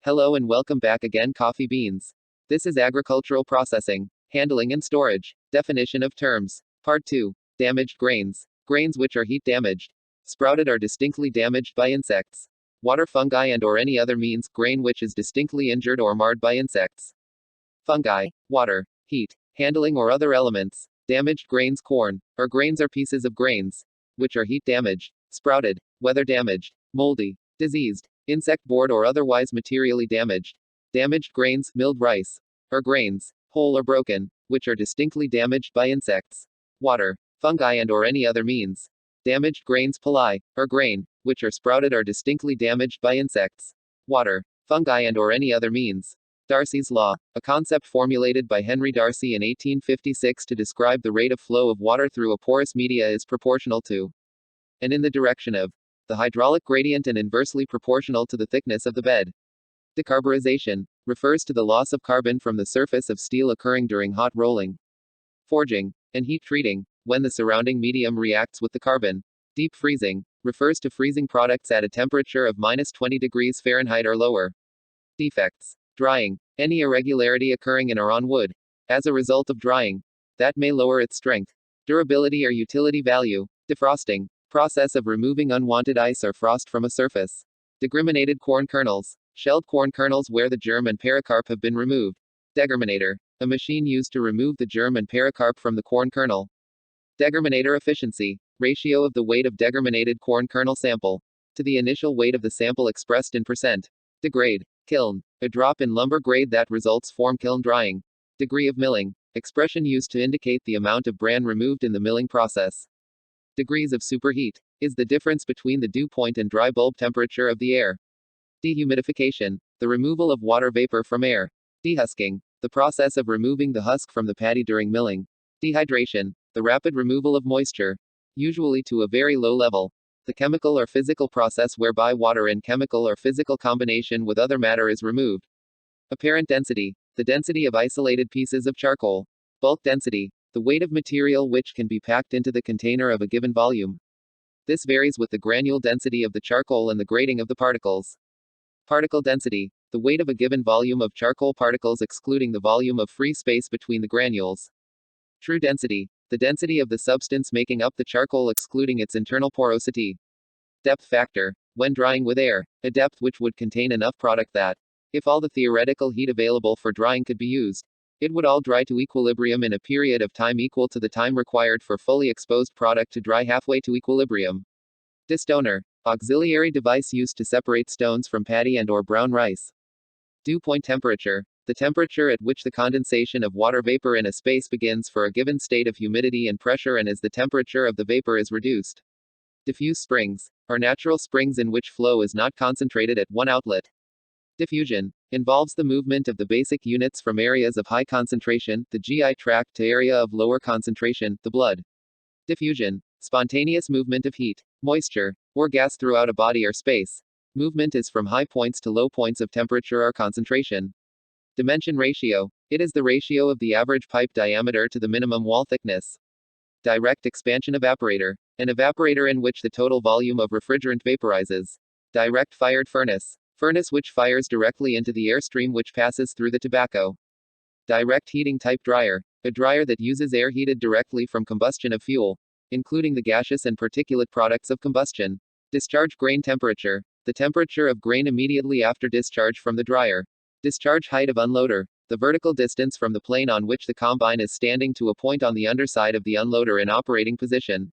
Hello and welcome back again, coffee beans. This is agricultural processing, handling and storage. Definition of terms. Part 2. Damaged grains. Grains which are heat damaged, sprouted or distinctly damaged by insects, water, fungi and or any other means. Grain which is distinctly injured or marred by insects, fungi, water, heat, handling or other elements. Damaged grains. Corn or grains are pieces of grains which are heat damaged, sprouted, weather damaged, moldy, diseased, insect bored or otherwise materially damaged. Damaged grains. Milled rice or grains, whole or broken, which are distinctly damaged by insects, water, fungi and or any other means. Damaged grains. Pili or grain, which are sprouted or distinctly damaged by insects, water, fungi and or any other means. Darcy's law, a concept formulated by Henry Darcy in 1856 to describe the rate of flow of water through a porous media, is proportional to and in the direction of the hydraulic gradient and inversely proportional to the thickness of the bed. Decarburization refers to the loss of carbon from the surface of steel occurring during hot rolling, forging, and heat treating, when the surrounding medium reacts with the carbon. Deep freezing refers to freezing products at a temperature of -20 degrees Fahrenheit or lower. Defects. Drying, any irregularity occurring in or on wood as a result of drying that may lower its strength, durability or utility value. Defrosting, process of removing unwanted ice or frost from a surface. Degerminated corn kernels, shelled corn kernels where the germ and pericarp have been removed. Degerminator, a machine used to remove the germ and pericarp from the corn kernel. Degerminator efficiency, ratio of the weight of degerminated corn kernel sample to the initial weight of the sample expressed in percent. Degrade, kiln, a drop in lumber grade that results from kiln drying. Degree of milling, expression used to indicate the amount of bran removed in the milling process. Degrees of superheat is the difference between the dew point and dry bulb temperature of the air. Dehumidification, the removal of water vapor from air. Dehusking, the process of removing the husk from the paddy during milling. Dehydration, the rapid removal of moisture, usually to a very low level. The chemical or physical process whereby water in chemical or physical combination with other matter is removed. Apparent density, the density of isolated pieces of charcoal. Bulk density, the weight of material which can be packed into the container of a given volume. This varies with the granule density of the charcoal and the grading of the particles. Particle density, the weight of a given volume of charcoal particles excluding the volume of free space between the granules. True density, the density of the substance making up the charcoal excluding its internal porosity. Depth factor, when drying with air, a depth which would contain enough product that, if all the theoretical heat available for drying could be used, it would all dry to equilibrium in a period of time equal to the time required for fully exposed product to dry halfway to equilibrium. Destoner, auxiliary device used to separate stones from paddy and or brown rice. Dew point temperature, the temperature at which the condensation of water vapor in a space begins for a given state of humidity and pressure and as the temperature of the vapor is reduced. Diffuse springs, are natural springs in which flow is not concentrated at one outlet. Diffusion involves the movement of the basic units from areas of high concentration, the GI tract, to area of lower concentration, the blood. Diffusion, spontaneous movement of heat, moisture, or gas throughout a body or space. Movement is from high points to low points of temperature or concentration. Dimension ratio, it is the ratio of the average pipe diameter to the minimum wall thickness. Direct expansion evaporator, an evaporator in which the total volume of refrigerant vaporizes. Direct fired furnace, furnace which fires directly into the airstream which passes through the tobacco. Direct heating type dryer, a dryer that uses air heated directly from combustion of fuel, including the gaseous and particulate products of combustion. Discharge grain temperature, the temperature of grain immediately after discharge from the dryer. Discharge height of unloader, the vertical distance from the plane on which the combine is standing to a point on the underside of the unloader in operating position.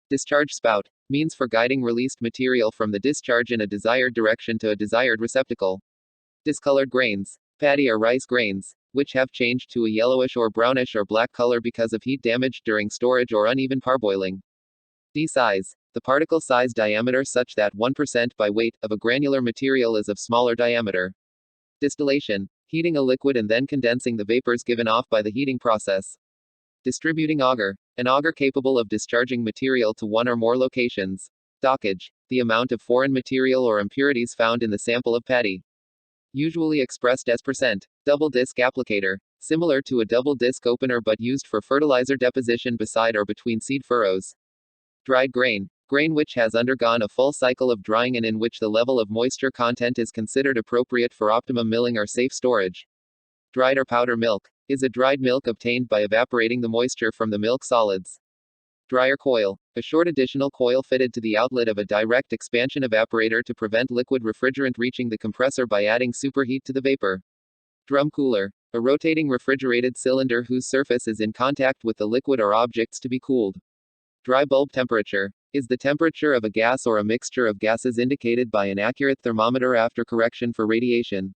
Discharge spout, means for guiding released material from the discharge in a desired direction to a desired receptacle. Discolored grains, paddy or rice grains, which have changed to a yellowish or brownish or black color because of heat damage during storage or uneven parboiling. D-size, the particle size diameter such that 1% by weight of a granular material is of smaller diameter. Distillation, heating a liquid and then condensing the vapors given off by the heating process. Distributing auger, an auger capable of discharging material to one or more locations. Dockage, the amount of foreign material or impurities found in the sample of paddy. Usually expressed as percent. Double disc applicator, similar to a double disc opener but used for fertilizer deposition beside or between seed furrows. Dried grain, Grain which has undergone a full cycle of drying and in which the level of moisture content is considered appropriate for optimum milling or safe storage. Dried or powder milk is a dried milk obtained by evaporating the moisture from the milk solids. Dryer coil, a short additional coil fitted to the outlet of a direct expansion evaporator to prevent liquid refrigerant reaching the compressor by adding superheat to the vapor. Drum cooler, a rotating refrigerated cylinder whose surface is in contact with the liquid or objects to be cooled. Dry bulb temperature is the temperature of a gas or a mixture of gases indicated by an accurate thermometer after correction for radiation.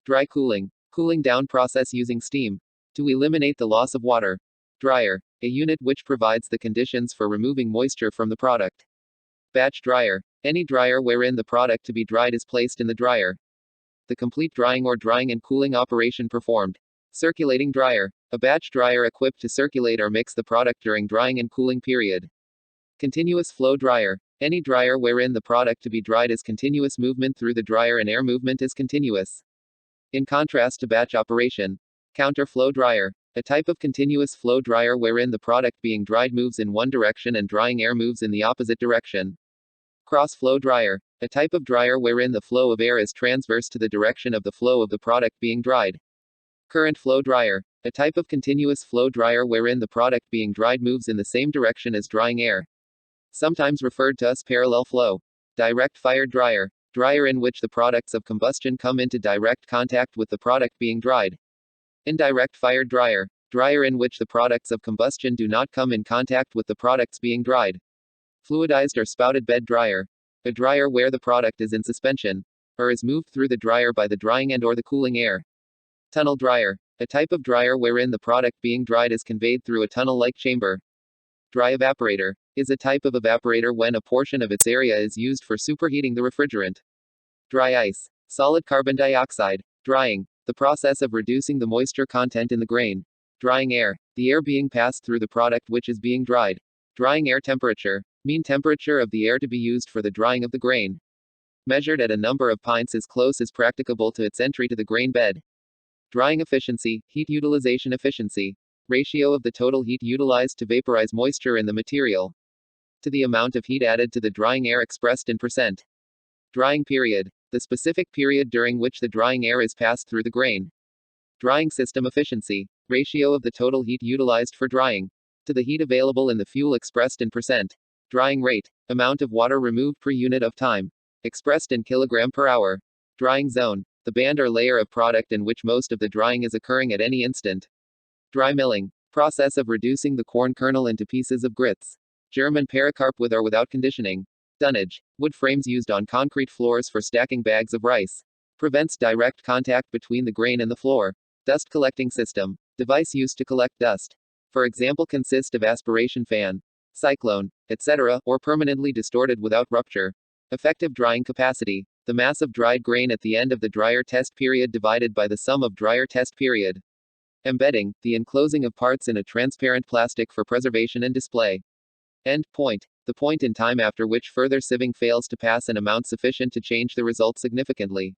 Dry cooling, cooling down process using steam to eliminate the loss of water. Dryer, a unit which provides the conditions for removing moisture from the product. Batch dryer, any dryer wherein the product to be dried is placed in the dryer. The complete drying or drying and cooling operation performed. Circulating dryer, a batch dryer equipped to circulate or mix the product during drying and cooling period. Continuous flow dryer, any dryer wherein the product to be dried is continuous movement through the dryer and air movement is continuous. In contrast to batch operation. Counter flow dryer, a type of continuous flow dryer wherein the product being dried moves in one direction and drying air moves in the opposite direction. Cross flow dryer, a type of dryer wherein the flow of air is transverse to the direction of the flow of the product being dried. Current flow dryer, a type of continuous flow dryer wherein the product being dried moves in the same direction as drying air. Sometimes referred to as parallel flow. Direct fired dryer, dryer in which the products of combustion come into direct contact with the product being dried. Indirect fired dryer, dryer in which the products of combustion do not come in contact with the products being dried. Fluidized or spouted bed dryer, a dryer where the product is in suspension, or is moved through the dryer by the drying and or the cooling air. Tunnel dryer, a type of dryer wherein the product being dried is conveyed through a tunnel-like chamber. Dry evaporator is a type of evaporator when a portion of its area is used for superheating the refrigerant. Dry ice, solid carbon dioxide, drying, the process of reducing the moisture content in the grain. Drying air, the air being passed through the product which is being dried. Drying air temperature, mean temperature of the air to be used for the drying of the grain. Measured at a number of pints as close as practicable to its entry to the grain bed. Drying efficiency, heat utilization efficiency, ratio of the total heat utilized to vaporize moisture in the material to the amount of heat added to the drying air expressed in percent. Drying period, the specific period during which the drying air is passed through the grain. Drying system efficiency, ratio of the total heat utilized for drying to the heat available in the fuel expressed in percent. Drying rate, amount of water removed per unit of time, expressed in kilogram per hour. Drying zone, the band or layer of product in which most of the drying is occurring at any instant. Dry milling, process of reducing the corn kernel into pieces of grits. German pericarp with or without conditioning. Dunnage, wood frames used on concrete floors for stacking bags of rice. Prevents direct contact between the grain and the floor. Dust collecting system, device used to collect dust. For example, consist of aspiration fan, cyclone, etc., or permanently distorted without rupture. Effective drying capacity, the mass of dried grain at the end of the dryer test period divided by the sum of dryer test period. Embedding, the enclosing of parts in a transparent plastic for preservation and display. End point, the point in time after which further sieving fails to pass an amount sufficient to change the result significantly.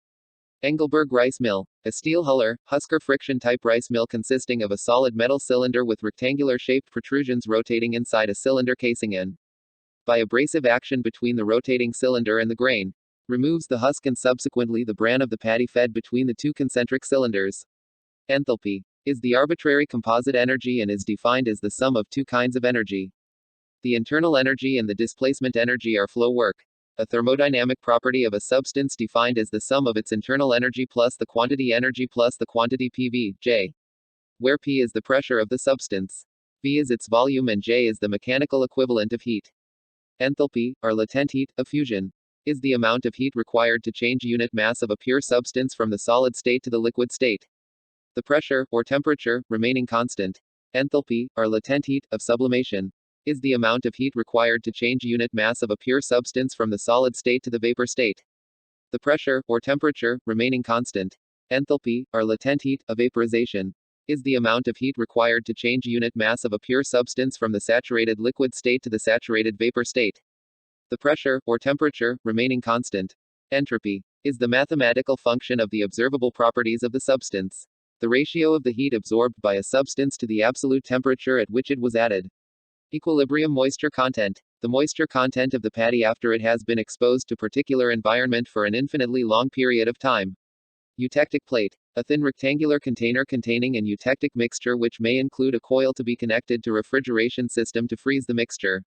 Engelberg rice mill, a steel husker friction type rice mill consisting of a solid metal cylinder with rectangular shaped protrusions rotating inside a cylinder casing in. By abrasive action between the rotating cylinder and the grain, removes the husk and subsequently the bran of the paddy fed between the two concentric cylinders. Enthalpy is the arbitrary composite energy and is defined as the sum of two kinds of energy. The internal energy and the displacement energy are flow work, a thermodynamic property of a substance defined as the sum of its internal energy plus the quantity energy plus the quantity PV, J, where P is the pressure of the substance, V is its volume and J is the mechanical equivalent of heat. Enthalpy, or latent heat, of fusion, is the amount of heat required to change unit mass of a pure substance from the solid state to the liquid state. The pressure, or temperature, remaining constant. Enthalpy, or latent heat, of sublimation, is the amount of heat required to change unit mass of a pure substance from the solid state to the vapor state. The pressure, or temperature, remaining constant. Enthalpy, or latent heat, of vaporization, is the amount of heat required to change unit mass of a pure substance from the saturated liquid state to the saturated vapor state. The pressure, or temperature, remaining constant. Entropy is the mathematical function of the observable properties of the substance. The ratio of the heat absorbed by a substance to the absolute temperature at which it was added. Equilibrium moisture content. The moisture content of the patty after it has been exposed to particular environment for an infinitely long period of time. Eutectic plate. A thin rectangular container containing an eutectic mixture which may include a coil to be connected to refrigeration system to freeze the mixture.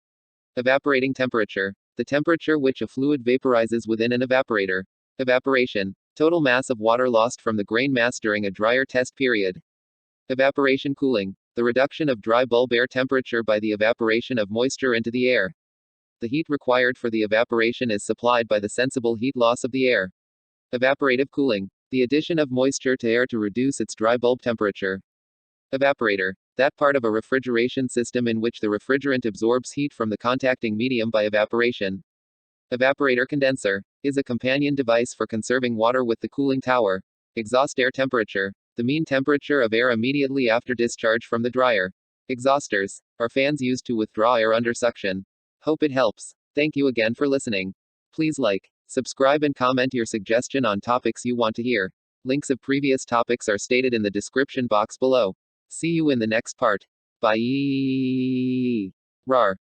Evaporating temperature. The temperature which a fluid vaporizes within an evaporator. Evaporation. Total mass of water lost from the grain mass during a dryer test period. Evaporation cooling. The reduction of dry bulb air temperature by the evaporation of moisture into the air. The heat required for the evaporation is supplied by the sensible heat loss of the air. Evaporative cooling. The addition of moisture to air to reduce its dry bulb temperature. Evaporator. That part of a refrigeration system in which the refrigerant absorbs heat from the contacting medium by evaporation. Evaporator condenser. Is a companion device for conserving water with the cooling tower. Exhaust air temperature. The mean temperature of air immediately after discharge from the dryer. Exhausters are fans used to withdraw air under suction. Hope it helps. Thank you again for listening. Please like, subscribe and comment your suggestion on topics you want to hear. Links of previous topics are stated in the description box below. See you in the next part. Bye. Rar.